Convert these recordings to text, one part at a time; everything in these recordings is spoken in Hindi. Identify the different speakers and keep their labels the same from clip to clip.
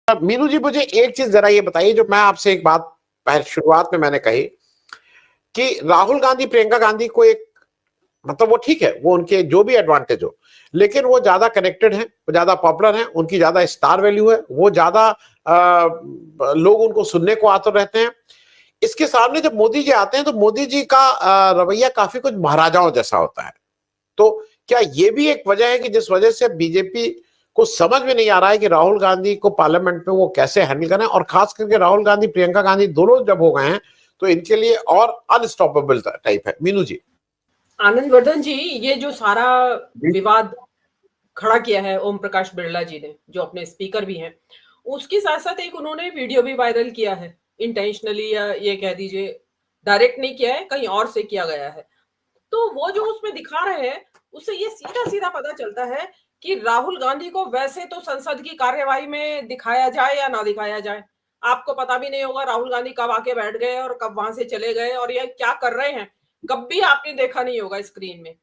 Speaker 1: मीनू जी, मुझे एक चीज जरा ये बताइए, जो मैं आपसे एक बात पहले शुरुआत में मैंने कही कि राहुल गांधी प्रियंका गांधी को एक, मतलब वो ठीक है, वो उनके जो भी एडवांटेज हो, लेकिन वो ज्यादा कनेक्टेड हैं, वो ज्यादा पॉपुलर हैं, उनकी ज्यादा स्टार वैल्यू है, वो ज्यादा लोग उनको सुनने को आते रहते हैं। इसके सामने जब मोदी जी आते हैं तो मोदी जी का रवैया काफी कुछ महाराजाओं जैसा होता है। तो क्या ये भी एक वजह है कि जिस वजह से बीजेपी को समझ में नहीं आ रहा है कि राहुल गांधी को पार्लियामेंट में वो कैसे हैंडल करें, और खास करके राहुल गांधी प्रियंका गांधी दोनों जब हो गए हैं तो इनके लिए और अनस्टॉपेबल टाइप है। मीनू जी।
Speaker 2: आनंद वर्धन जी, ये जो सारा विवाद खड़ा किया है ओम प्रकाश बिरला जी ने, जो अपने स्पीकर भी हैं, उसके साथ साथ एक उन्होंने वीडियो भी वायरल किया है, इंटेंशनली या ये कह दीजिए डायरेक्ट नहीं किया है, कहीं और से किया गया है। तो वो जो उसमें दिखा रहे हैं, उससे ये सीधा सीधा पता चलता है कि राहुल गांधी को वैसे तो संसद की कार्यवाही में दिखाया जाए या ना दिखाया जाए, आपको पता भी नहीं होगा राहुल गांधी कब आके बैठ गए और कब वहां से चले गए और ये क्या कर रहे हैं, कभी आपने देखा नहीं होगा स्क्रीन में।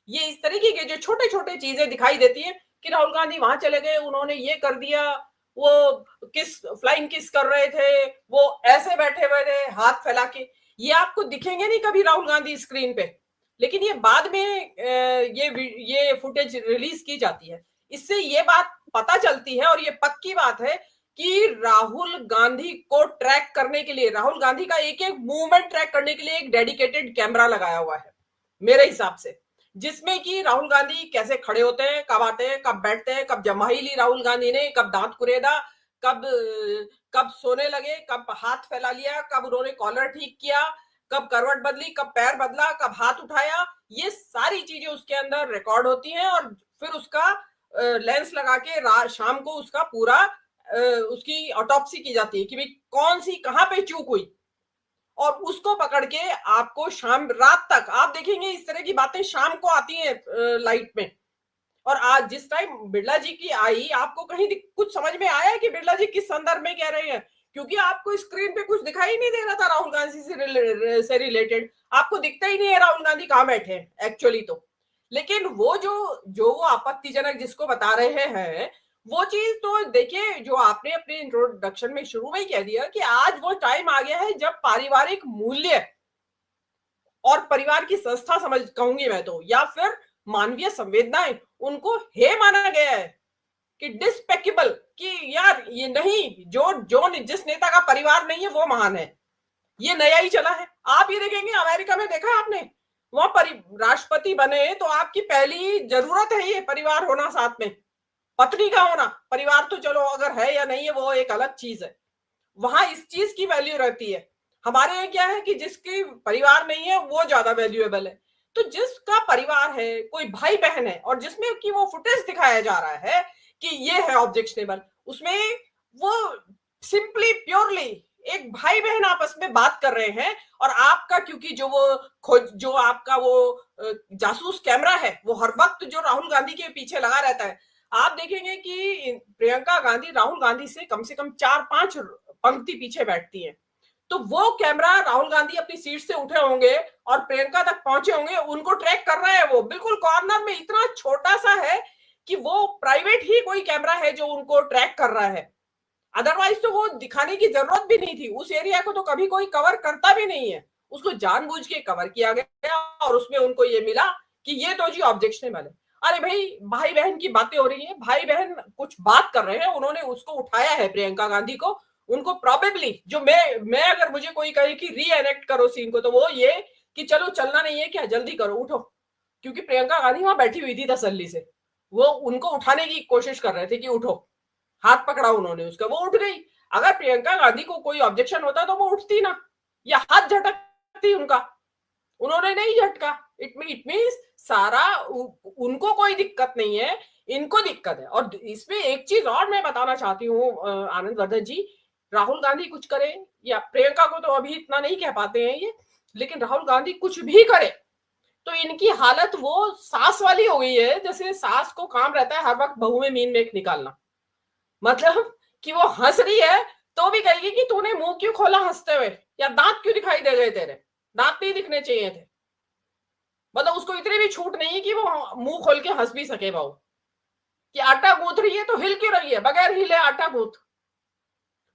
Speaker 2: ये इस तरीके के जो छोटे छोटे चीजें दिखाई देती है कि राहुल गांधी वहां चले गए, उन्होंने ये कर दिया, वो किस फ्लाइंग किस कर रहे थे, वो ऐसे बैठे हुए थे हाथ फैला के, ये आपको दिखेंगे नहीं कभी राहुल गांधी स्क्रीन पे। लेकिन ये बाद में ये फुटेज रिलीज की जाती है, इससे ये बात पता चलती है और ये पक्की बात है कि राहुल गांधी को ट्रैक करने के लिए, राहुल गांधी का एक एक मूवमेंट ट्रैक करने के लिए एक डेडिकेटेड कैमरा लगाया हुआ है मेरे हिसाब से, जिसमें कि राहुल गांधी कैसे खड़े होते हैं, कब आते हैं, कब बैठते हैं, कब जमाई ली राहुल गांधी ने, कब दांत कुरेदा, कब कब सोने लगे, कब हाथ फैला लिया, कब उन्होंने कॉलर ठीक किया, कब करवट बदली, कब पैर बदला, कब हाथ उठाया, ये सारी चीजें उसके अंदर रिकॉर्ड होती हैं और फिर उसका लेंस लगा के शाम को उसका पूरा उसकी ऑटोप्सी की जाती है कि भाई कौन सी कहां पे चूक हुई, और उसको पकड़ के आपको शाम रात तक आप देखेंगे इस तरह की बातें शाम को आती हैं लाइट में। और आज जिस टाइम बिरला जी की आई, आपको कहीं कुछ समझ में आया कि बिरला जी किस संदर्भ में कह रहे हैं, क्योंकि आपको स्क्रीन पे कुछ दिखाई नहीं दे रहा था राहुल गांधी से रिलेटेड, आपको दिखता ही नहीं है राहुल गांधी कहां बैठे हैं एक्चुअली तो। लेकिन वो जो वो आपत्तिजनक जिसको बता रहे हैं, वो चीज तो देखिए, जो आपने अपने इंट्रोडक्शन में शुरू में ही कह दिया कि आज वो टाइम आ गया है जब पारिवारिक मूल्य और परिवार की संस्था समझ कहूंगी मैं तो, या फिर मानवीय संवेदनाएं, उनको हे माना गया है कि डिस्पेकेबल, कि यार ये नहीं, जो जिस नेता का परिवार नहीं है वो महान है, ये नया ही चला है। आप ये देखेंगे अमेरिका में, देखा आपने, वहां राष्ट्रपति बने तो आपकी पहली जरूरत है ये परिवार होना साथ में, पत्नी का होना, परिवार तो चलो अगर है या नहीं है वो एक अलग चीज है, वहां इस चीज की वैल्यू रहती है। हमारे यहाँ क्या है कि जिसके परिवार नहीं है वो ज्यादा वैल्यूएबल है। तो जिसका परिवार है, कोई भाई बहन है, और जिसमें कि वो फुटेज दिखाया जा रहा है कि ये है ऑब्जेक्शनेबल, उसमें वो सिंपली प्योरली एक भाई बहन आपस में बात कर रहे हैं, और आपका क्योंकि जो आपका वो जासूस कैमरा है वो हर वक्त जो राहुल गांधी के पीछे लगा रहता है, आप देखेंगे कि प्रियंका गांधी राहुल गांधी से कम 4-5 पंक्ति पीछे बैठती है, तो वो कैमरा राहुल गांधी अपनी सीट से उठे होंगे और प्रियंका तक पहुंचे होंगे, उनको ट्रैक कर रहा है, वो बिल्कुल कॉर्नर में इतना छोटा सा है कि वो प्राइवेट ही कोई कैमरा है जो उनको ट्रैक कर रहा है। अदरवाइज तो वो दिखाने की जरूरत भी नहीं थी, उस एरिया को तो कभी कोई कवर करता भी नहीं है, उसको जानबूझ के कवर किया गया और उसमें उनको ये मिला कि ये तो जी ऑब्जेक्शनेबल है। अरे भाई, भाई बहन की बातें हो रही है, भाई बहन कुछ बात कर रहे हैं, उन्होंने उसको उठाया है प्रियंका गांधी को, उनको प्रोबेबली जो मैं अगर मुझे कोई कहे कि री एनेक्ट करो सीन को, तो वो ये कि चलो चलना नहीं है क्या, जल्दी करो उठो, क्योंकि प्रियंका गांधी वहां बैठी हुई थी तसल्ली से, वो उनको उठाने की कोशिश कर रहे थे कि उठो, हाथ पकड़ा उन्होंने उसका, वो उठ गई। अगर प्रियंका गांधी को कोई ऑब्जेक्शन होता तो वो उठती ना, या हाथ झटकती उनका, उन्होंने नहीं झटका। इट मीन्स सारा उनको कोई दिक्कत नहीं है, इनको दिक्कत है। और इसमें एक चीज और मैं बताना चाहती हूँ आनंद वर्धन जी, राहुल गांधी कुछ करे या प्रियंका को तो अभी इतना नहीं कह पाते हैं ये, लेकिन राहुल गांधी कुछ भी करे तो इनकी हालत वो सास वाली हो गई है, जैसे सास को काम रहता है हर वक्त बहू में मीन मेख निकालना, मतलब कि वो हंस रही है तो भी कहेगी कि तूने मुंह क्यों खोला हंसते हुए, या दांत क्यों दिखाई दे गए तेरे, दांत नहीं दिखने चाहिए थे, मतलब उसको इतनी भी छूट नहीं है कि वो मुंह खोल के हंस भी सके बहू, कि आटा गूंथ रही है तो हिल क्यों रही है, बगैर हिले आटा गूंथ,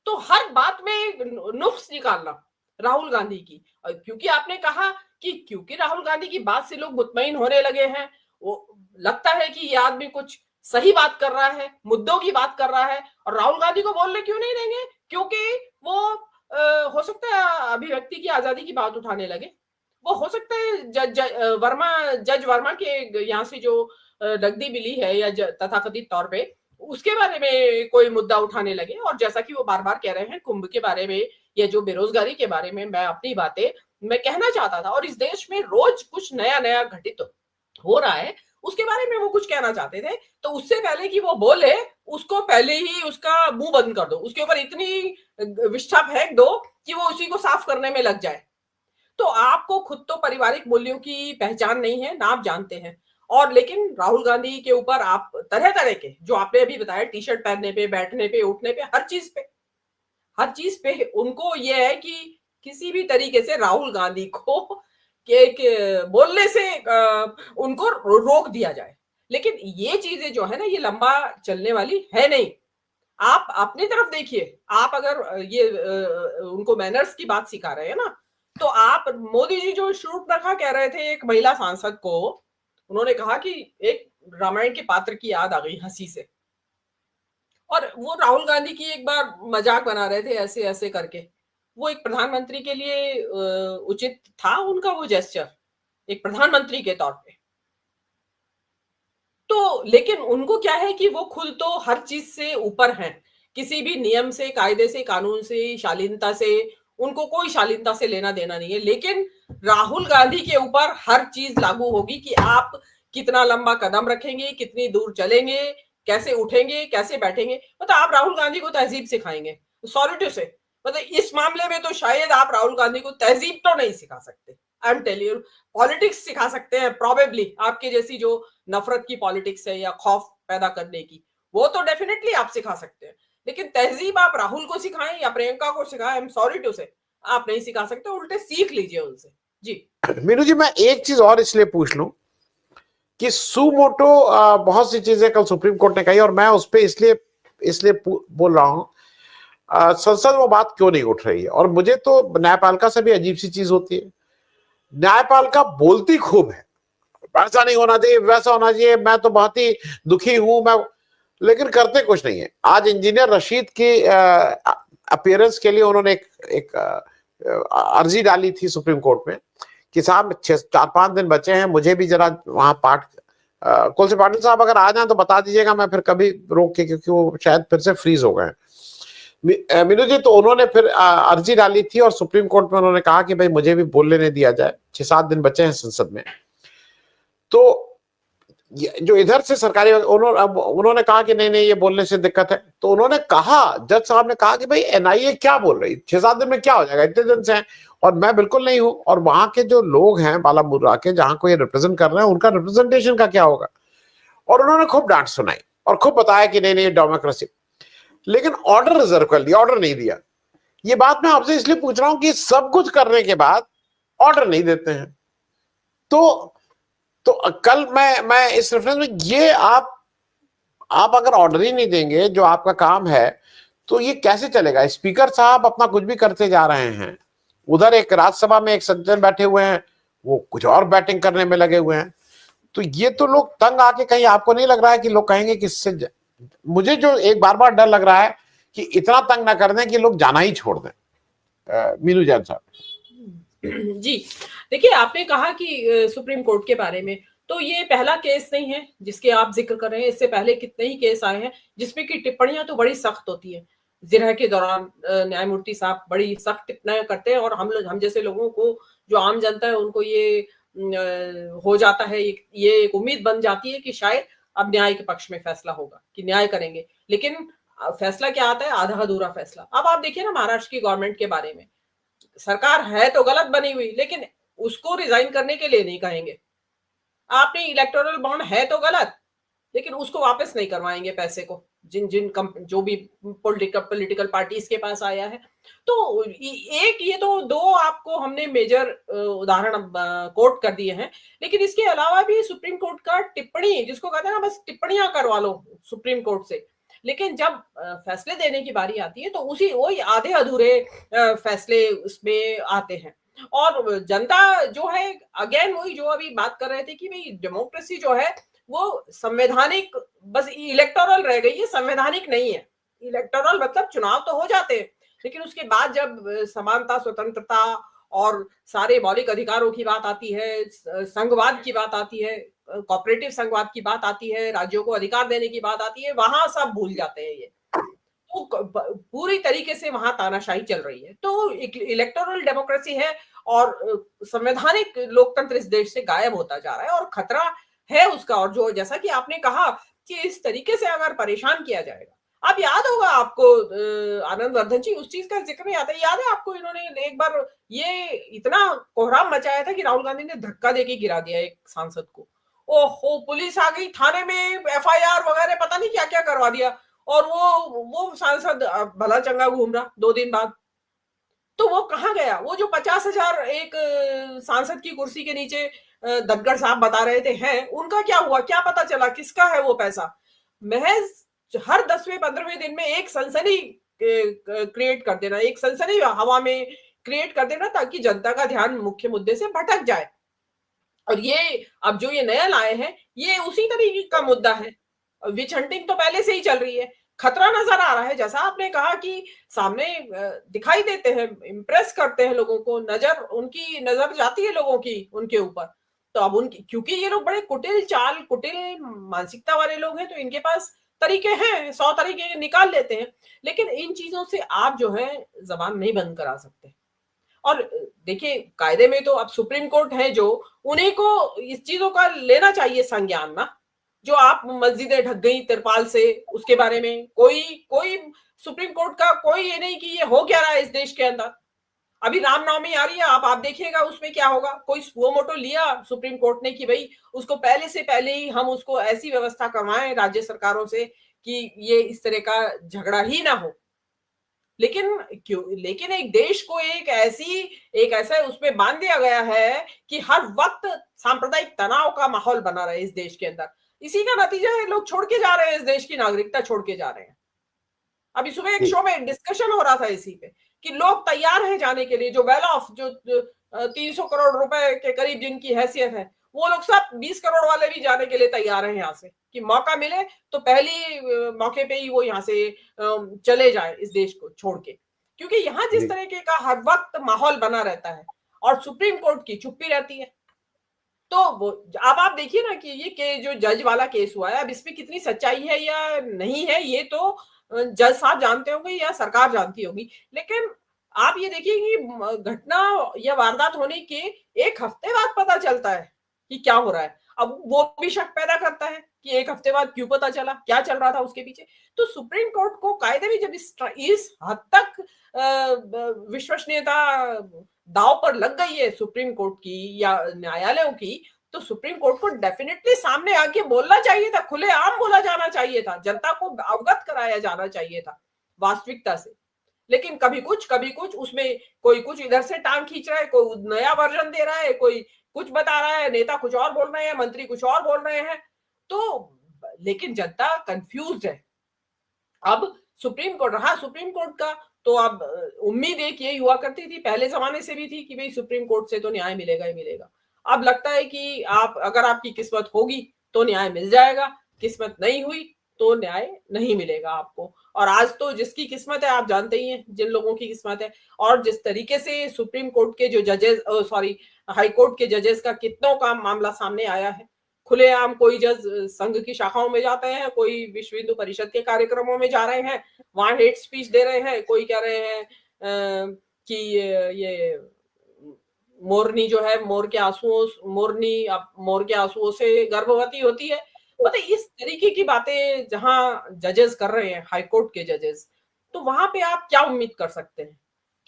Speaker 2: तो हर बात में नुक्स निकालना राहुल गांधी की, क्योंकि आपने कहा कि क्योंकि राहुल गांधी की बात से लोग मुतमईन होने लगे हैं, वो लगता है कि ये आदमी कुछ सही बात कर रहा है, मुद्दों की बात कर रहा है, और राहुल गांधी को बोलने क्यों नहीं देंगे? क्योंकि वो हो सकता है अभिव्यक्ति की आजादी की बात उठाने लगे। वो हो सकता है जज वर्मा के यहाँ से जो नकदी मिली है या तथाकथित तौर पे उसके बारे में कोई मुद्दा उठाने लगे, और जैसा कि वो बार बार कह रहे हैं कुंभ के बारे में या जो बेरोजगारी के बारे में, मैं अपनी बातें मैं कहना चाहता था, और इस देश में रोज कुछ नया नया घटित हो रहा है उसके बारे में वो कुछ कहना चाहते थे। तो उससे पहले कि वो बोले, उसको पहले ही उसका मुंह बंद कर दो, उसके ऊपर इतनी विष्ठा फेंक दो कि वो उसी को साफ करने में लग जाए। तो आपको खुद तो पारिवारिक मूल्यों की पहचान नहीं है ना, आप जानते हैं, और लेकिन राहुल गांधी के ऊपर आप तरह तरह के जो आपने अभी बताया, टी शर्ट पहनने पे, बैठने पे, उठने पे, हर चीज पे उनको ये है कि किसी भी तरीके से राहुल गांधी को के बोलने से उनको रोक दिया जाए। लेकिन ये चीजें जो है ना, ये लंबा चलने वाली है नहीं। आप अपनी तरफ देखिए, आप अगर ये उनको मैनर्स की बात सिखा रहे हैं ना, तो आप मोदी जी जो शूर्पणखा कह रहे थे एक महिला सांसद को, उन्होंने कहा कि एक रामायण के पात्र की याद आ गई हंसी से, और वो राहुल गांधी की एक बार मजाक बना रहे थे ऐसे ऐसे करके। वो एक प्रधानमंत्री के लिए उचित था उनका वो जेस्चर, एक प्रधानमंत्री के तौर पे? तो लेकिन उनको क्या है कि वो खुद तो हर चीज से ऊपर हैं, किसी भी नियम से, कायदे से, कानून से, शालीनता से उनको कोई शालीनता से लेना देना नहीं है। लेकिन राहुल गांधी के ऊपर हर चीज लागू होगी कि आप कितना लंबा कदम रखेंगे, कितनी दूर चलेंगे, कैसे उठेंगे, कैसे बैठेंगे। मतलब आप राहुल गांधी को तहजीब सिखाएंगे, सॉरी टू से, मतलब इस मामले में तो शायद आप राहुल गांधी को तहजीब तो नहीं सिखा सकते। I am telling you, politics सिखा सकते हैं प्रोबेबली, आपके जैसी जो नफरत की पॉलिटिक्स है या खौफ पैदा करने की, वो तो डेफिनेटली आप सिखा सकते हैं। लेकिन तहजीब आप राहुल को सिखाएं या प्रियंका को सिखाएं, आई एम सॉरी टू से, आप नहीं सिखा सकते, उल्टे सीख लीजिए उनसे। जी
Speaker 1: मीनू जी, मैं एक चीज और इसलिए पूछ लूं कि सुमोटो बहुत सी चीजें कल सुप्रीम कोर्ट ने कही, और मैं उस पर इसलिए इसलिए बोल रहा हूं, संसद में बात क्यों नहीं उठ रही है। और मुझे तो न्यायपालिका से भी अजीब सी चीज होती है, न्यायपालिका बोलती खूब है, ऐसा नहीं होना चाहिए, वैसा होना चाहिए, मैं तो बहुत ही दुखी हूं मैं, लेकिन करते कुछ नहीं है। आज इंजीनियर रशीद की अपीयरेंस के लिए उन्होंने एक अर्जी डाली थी सुप्रीम कोर्ट में कि साहब 4-5 दिन बचे हैं, मुझे भी जरा वहां पाठ कुलसे पाटिल साहब अगर आ जाए तो बता दीजिएगा, मैं फिर कभी रोक के, क्योंकि वो शायद फिर से फ्रीज हो गए। मीनू जी, तो उन्होंने फिर अर्जी डाली थी और सुप्रीम कोर्ट में उन्होंने कहा कि भाई मुझे भी बोल लेने दिया जाए, 6-7 दिन बचे हैं संसद में। तो जो इधर से सरकारी उन्होंने कहा कि नहीं नहीं ये बोलने से दिक्कत है, तो उन्होंने कहा, जज साहब ने कहा कि भाई एनआईए क्या बोल रही, 6-7 दिन में क्या हो जाएगा, इतने दिन से हैं, और मैं बिल्कुल नहीं हूं, और वहां के जो लोग हैं बालामुर्रा के, जहां को ये रिप्रेजेंट कर रहे हैं, उनका रिप्रेजेंटेशन का क्या होगा। और उन्होंने खूब डांट सुनाई और खूब बताया कि नहीं नहीं डेमोक्रेसी, लेकिन ऑर्डर रिजर्व कर लिया, ऑर्डर नहीं दिया। ये बात मैं आपसे इसलिए पूछ रहा हूं कि सब कुछ करने के बाद ऑर्डर नहीं देते हैं। तो कल मैं इस रेफरेंस में, ये आप अगर ऑर्डर ही नहीं देंगे जो आपका काम है, तो ये कैसे चलेगा। स्पीकर साहब अपना कुछ भी करते जा रहे हैं, उधर एक राज्यसभा में एक सज्जन बैठे हुए हैं, वो कुछ और बैटिंग करने में लगे हुए हैं। तो ये तो लोग तंग आके, कहीं आपको नहीं लग रहा है कि लोग कहेंगे कि इससे, मुझे जो एक बार डर लग रहा है कि इतना तंग ना कर दें कि लोग जाना ही छोड़ दें। मीनू जैन साहब
Speaker 2: जी, देखिए आपने कहा कि सुप्रीम कोर्ट के बारे में, तो ये पहला केस नहीं है जिसके आप जिक्र कर रहे हैं, इससे पहले कितने ही केस आए हैं जिसमें की टिप्पणियां तो बड़ी सख्त होती है। जिरह के दौरान न्यायमूर्ति साहब बड़ी सख्त टिप्पणियां करते हैं, और हम जैसे लोगों को, जो आम जनता है, उनको ये हो जाता है, ये एक उम्मीद बन जाती है कि शायद अब न्याय के पक्ष में फैसला होगा, कि न्याय करेंगे। लेकिन फैसला क्या आता है, आधा अधूरा फैसला। अब आप देखिए ना महाराष्ट्र की गवर्नमेंट के बारे में, सरकार है तो गलत बनी हुई, लेकिन उसको रिजाइन करने के लिए नहीं कहेंगे। आपने इलेक्टोरल बॉन्ड है तो गलत, लेकिन उसको वापस नहीं करवाएंगे पैसे को, जिन जिन जो भी पॉलिटिकल पार्टीज के पास आया है। तो एक ये तो दो आपको हमने मेजर उदाहरण कोट कर दिए हैं, लेकिन इसके अलावा भी सुप्रीम कोर्ट का टिप्पणी, जिसको कहते हैं ना, बस टिप्पणियां करवा लो सुप्रीम कोर्ट से, लेकिन जब फैसले देने की बारी आती है तो उसी वही आधे अधूरे फैसले उसमें आते हैं। और जनता जो है, अगेन वही जो अभी बात कर रहे थे कि भाई डेमोक्रेसी जो है वो संवैधानिक, बस इलेक्टोरल रह गई है, संवैधानिक नहीं है। इलेक्टोरल मतलब चुनाव तो हो जाते हैं, लेकिन उसके बाद जब समानता, स्वतंत्रता और सारे मौलिक अधिकारों की बात आती है, संघवाद की बात आती है, कोऑपरेटिव संघवाद की बात आती है, राज्यों को अधिकार देने की बात आती है, वहां सब भूल जाते हैं ये। तो पूरी तरीके से वहां तानाशाही चल रही है। तो इलेक्टोरल डेमोक्रेसी है और संवैधानिक लोकतंत्र इस देश से गायब होता जा रहा है और खतरा है उसका। और जो जैसा कि आपने कहा कि इस तरीके से अगर परेशान किया जाएगा, अब याद होगा आपको आनंद वर्धन जी, उस चीज का जिक्र नहीं आता, याद है आपको इन्होंने एक बार ये इतना कोहराम मचाया था कि राहुल गांधी ने धक्का देके गिरा दिया एक सांसद को। ओहो, पुलिस आ गई, थाने में एफआईआर वगैरह पता नहीं क्या क्या करवा दिया, और वो सांसद भला चंगा घूम रहा 2 दिन बाद। तो वो कहाँ गया? वो जो 50,000 एक सांसद की कुर्सी के नीचे धनखड़ साहब बता रहे थे हैं, उनका क्या हुआ? क्या पता चला किसका है वो पैसा? महज हर 10वें 15वें दिन में एक सनसनी क्रिएट कर देना, एक सनसनी हवा में क्रिएट कर देना, ताकि जनता का ध्यान मुख्य मुद्दे से भटक जाए। और ये अब जो ये नया लाए हैं, ये उसी तरीके का मुद्दा है। विच हंटिंग तो पहले से ही चल रही है। खतरा नजर आ रहा है, जैसा आपने कहा कि सामने दिखाई देते हैं, इंप्रेस करते हैं लोगों को, उनकी नजर जाती है लोगों की उनके ऊपर। तो अब उनकी, क्योंकि ये लोग बड़े कुटिल मानसिकता वाले लोग हैं, तो इनके पास तरीके हैं, 100 तरीके निकाल लेते हैं। लेकिन इन चीजों से आप जो है जबान नहीं बंद करा सकते। और देखिए, कायदे में तो अब सुप्रीम कोर्ट है जो, उन्हीं को इस चीजों का लेना चाहिए संज्ञान ना। जो आप मस्जिदें ढक गई तिरपाल से, उसके बारे में कोई कोई सुप्रीम कोर्ट का कोई ये नहीं कि ये हो क्या रहा है इस देश के अंदर। अभी रामनवमी आ रही है, आप देखिएगा उसमें क्या होगा। कोई वो मोटो लिया सुप्रीम कोर्ट ने कि भाई उसको पहले से पहले ही हम उसको ऐसी व्यवस्था करवाएं राज्य सरकारों से कि ये इस तरह का झगड़ा ही ना हो। लेकिन एक देश को एक ऐसा उसमें बांध दिया गया है कि हर वक्त सांप्रदायिक तनाव का माहौल बना रहे इस देश के अंदर। इसी का नतीजा है, लोग छोड़ के जा रहे हैं, इस देश की नागरिकता छोड़ के जा रहे हैं। अभी सुबह एक शो में डिस्कशन हो रहा था इसी पे कि लोग तैयार हैं जाने के लिए, जो वेल ऑफ, जो 300 करोड़ रुपए के करीब जिनकी हैसियत है, वो लोग सब 20 करोड़ वाले भी जाने के लिए तैयार हैं यहाँ से, कि मौका मिले तो पहली मौके पे ही वो यहाँ से चले जाए इस देश को छोड़ के। क्योंकि यहाँ जिस तरीके का हर वक्त माहौल बना रहता है और सुप्रीम कोर्ट की चुप्पी रहती है। तो वो अब आप देखिए ना कि ये जो जज वाला केस हुआ है, अब इसमें कितनी सच्चाई है या नहीं है, ये तो जज साहब जानते होंगे या सरकार जानती होगी। लेकिन आप ये देखिए कि घटना या वारदात होने के 1 हफ्ते बाद पता चलता है कि क्या हो रहा है। अब वो भी शक पैदा करता है कि 1 हफ्ते बाद क्यों पता चला, क्या चल रहा था उसके पीछे। तो सुप्रीम कोर्ट को कायदे में जब इस हद तक विश्वसनीयता दांव पर लग गई है सुप्रीम कोर्ट की या न्यायालयों की, तो सुप्रीम कोर्ट को डेफिनेटली सामने आके बोलना चाहिए था, खुलेआम बोला जाना चाहिए था, जनता को अवगत कराया जाना चाहिए था वास्तविकता से। लेकिन कभी कुछ उसमें कोई कुछ इधर से टांग खींच रहा है, कोई नया वर्जन दे रहा है, कोई कुछ बता रहा है, नेता कुछ और बोल रहे हैं, मंत्री कुछ और बोल रहे हैं। तो लेकिन जनता कंफ्यूज्ड है। अब सुप्रीम कोर्ट का तो अब उम्मीद एक यही हुआ करती थी, पहले जमाने से भी थी कि भाई सुप्रीम कोर्ट से तो न्याय मिलेगा ही मिलेगा। अब लगता है कि अगर आपकी किस्मत होगी तो न्याय मिल जाएगा, किस्मत नहीं हुई तो न्याय नहीं मिलेगा आपको। और आज तो जिसकी किस्मत है आप जानते ही हैं, जिन लोगों की किस्मत है। और जिस तरीके से सुप्रीम कोर्ट के जो जजेस, हाई कोर्ट के जजेस का कितनों का मामला सामने आया है, खुलेआम कोई जज संघ की शाखाओं में जाते हैं, कोई विश्व हिंदू परिषद के कार्यक्रमों में जा रहे हैं, वहां हेट स्पीच दे रहे हैं, कोई कह रहे हैं कि ये मोरनी जो है मोर के आंसुओं से गर्भवती होती है। मतलब इस तरीके की बातें जहां जजेस कर रहे हैं, हाईकोर्ट के जजेस, तो वहां पे आप क्या उम्मीद कर सकते हैं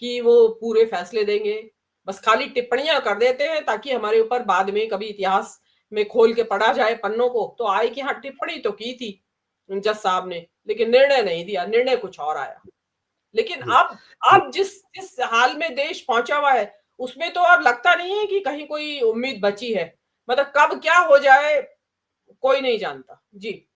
Speaker 2: कि वो पूरे फैसले देंगे? बस खाली टिप्पणियां कर देते हैं ताकि हमारे ऊपर बाद में कभी इतिहास में खोल के पढ़ा जाए पन्नों को, तो आए कि हाँ टिप्पणी तो की थी जज साहब ने, लेकिन निर्णय नहीं दिया, निर्णय कुछ और आया। लेकिन अब जिस हाल में देश पहुंचा हुआ है, उसमें तो अब लगता नहीं है कि कहीं कोई उम्मीद बची है। मतलब कब क्या हो जाए कोई नहीं जानता। जी।